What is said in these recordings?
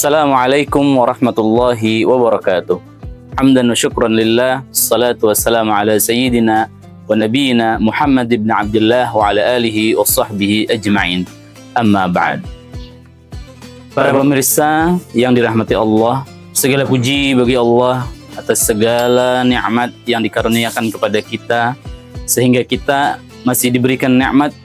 Assalamualaikum warahmatullahi wabarakatuh. Hamdan wa syukran lillah, salatu wassalamu ala sayyidina wa nabiyina Muhammad ibn Abdullah wa ala alihi wa sahbihi ajma'in. Amma ba'd. Para pemirsa yang dirahmati Allah, segala puji bagi Allah atas segala nikmat yang dikaruniakan kepada kita, sehingga kita masih diberikan nikmat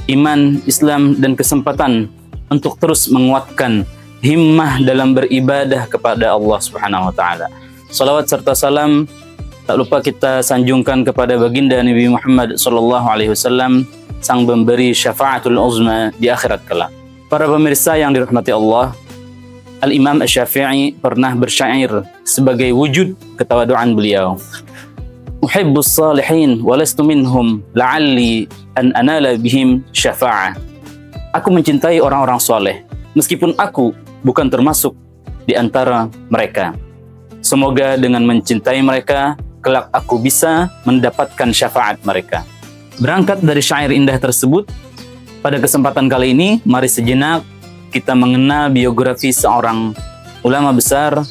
iman, Islam, dan kesempatan untuk terus menguatkan himmah dalam beribadah kepada Allah Subhanahu wa taala. Salawat serta salam tak lupa kita sanjungkan kepada baginda Nabi Muhammad sallallahu alaihi wasallam, sang pemberi syafaatul uzma di akhirat kelak. Para pemirsa yang dirahmati Allah, Al-Imam Asy-Syafi'i pernah bersyair sebagai wujud ketawaduan beliau. Uhibbus salihin wa lastu minhum la'alli an anala bihim syafa'ah. Aku mencintai orang-orang soleh, meskipun aku bukan termasuk di antara mereka. Semoga dengan mencintai mereka, kelak aku bisa mendapatkan syafaat mereka. Berangkat dari syair indah tersebut, pada kesempatan kali ini, mari sejenak kita mengenal biografi seorang ulama besar,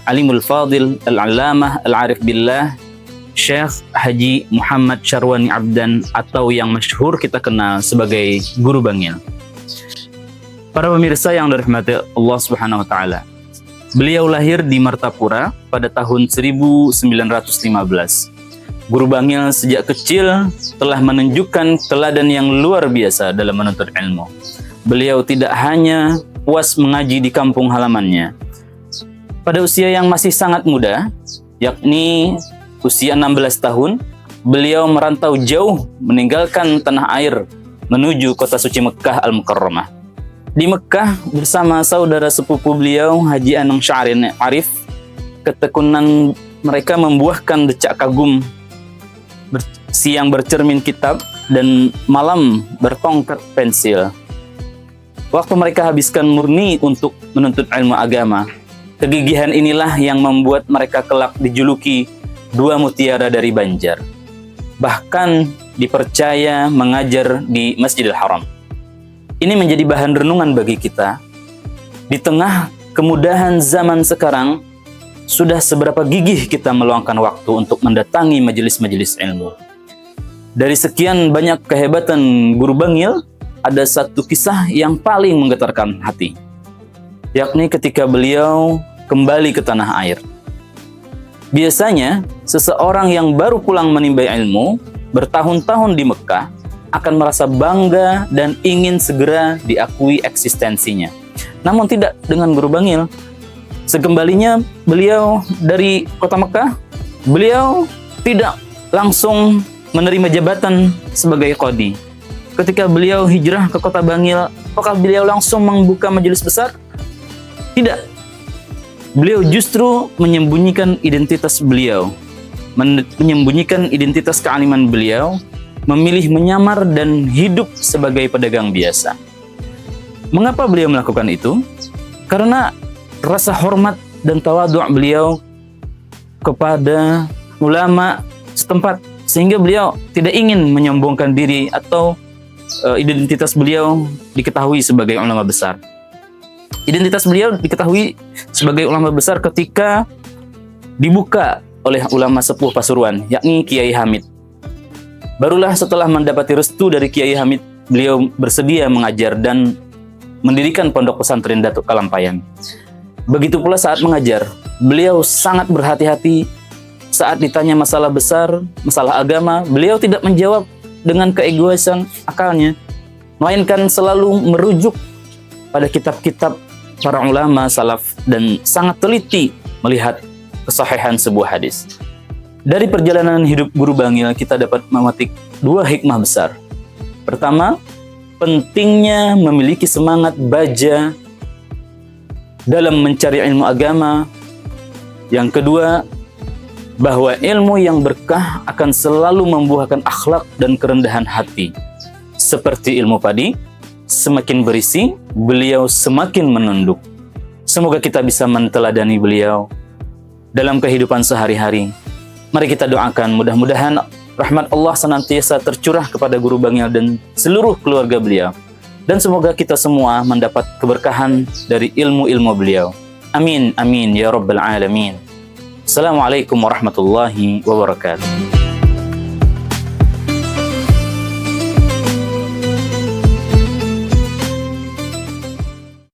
Alimul Fadil, Al-Allamah, Al-Arif Billah, Syekh Haji Muhammad Syarwani Abdan, atau yang masyhur kita kenal sebagai Guru Bangil. Para pemirsa yang dirahmati Allah Subhanahu wa taala, beliau lahir di Martapura pada tahun 1915. Guru Bangil sejak kecil telah menunjukkan teladan yang luar biasa dalam menuntut ilmu. Beliau tidak hanya puas mengaji di kampung halamannya. Pada usia yang masih sangat muda, yakni usia 16 tahun, beliau merantau jauh meninggalkan tanah air menuju kota suci Mekah Al-Mukarramah. Di Mekah bersama saudara sepupu beliau Haji Anang Sya'rin Arif, ketekunan mereka membuahkan decak kagum, siang bercermin kitab dan malam bertongkat pensil. Waktu mereka habiskan murni untuk menuntut ilmu agama. Kegigihan inilah yang membuat mereka kelak dijuluki dua mutiara dari Banjar. Bahkan dipercaya mengajar di Masjidil Haram. Ini menjadi bahan renungan bagi kita. Di tengah kemudahan zaman sekarang, sudah seberapa gigih kita meluangkan waktu untuk mendatangi majelis-majelis ilmu. Dari sekian banyak kehebatan Guru Bangil, ada satu kisah yang paling menggetarkan hati, yakni ketika beliau kembali ke tanah air. Biasanya, seseorang yang baru pulang menimba ilmu, bertahun-tahun di Mekah, akan merasa bangga dan ingin segera diakui eksistensinya. Namun tidak dengan Guru Bangil. Sekembalinya beliau dari kota Mekah, beliau tidak langsung menerima jabatan sebagai qadhi. Ketika beliau hijrah ke kota Bangil, apakah beliau langsung membuka majelis besar? Tidak. Beliau justru menyembunyikan identitas beliau, menyembunyikan identitas kealiman beliau, memilih menyamar dan hidup sebagai pedagang biasa. Mengapa beliau melakukan itu? Karena rasa hormat dan tawadhu' beliau kepada ulama setempat, sehingga beliau tidak ingin menyombongkan diri atau identitas beliau diketahui sebagai ulama besar. Identitas beliau diketahui sebagai ulama besar ketika dibuka oleh ulama sepuh Pasuruan, yakni Kiai Hamid. Barulah setelah mendapati restu dari Kiai Hamid, beliau bersedia mengajar dan mendirikan pondok pesantren Datuk Kalampayan. Begitu pula saat mengajar, beliau sangat berhati-hati. Saat ditanya masalah besar, masalah agama, beliau tidak menjawab dengan keegoisan akalnya, melainkan selalu merujuk pada kitab-kitab para ulama salaf dan sangat teliti melihat kesahihan sebuah hadis. Dari perjalanan hidup Guru Bangil, kita dapat memetik dua hikmah besar. Pertama, pentingnya memiliki semangat baja dalam mencari ilmu agama. Yang kedua, bahwa ilmu yang berkah akan selalu membuahkan akhlak dan kerendahan hati. Seperti ilmu padi, semakin berisi, beliau semakin menunduk. Semoga kita bisa menteladani beliau dalam kehidupan sehari-hari. Mari kita doakan, mudah-mudahan rahmat Allah senantiasa tercurah kepada Guru Bangil dan seluruh keluarga beliau. Dan semoga kita semua mendapat keberkahan dari ilmu-ilmu beliau. Amin, amin, ya Rabbal Alamin. Assalamualaikum warahmatullahi wabarakatuh.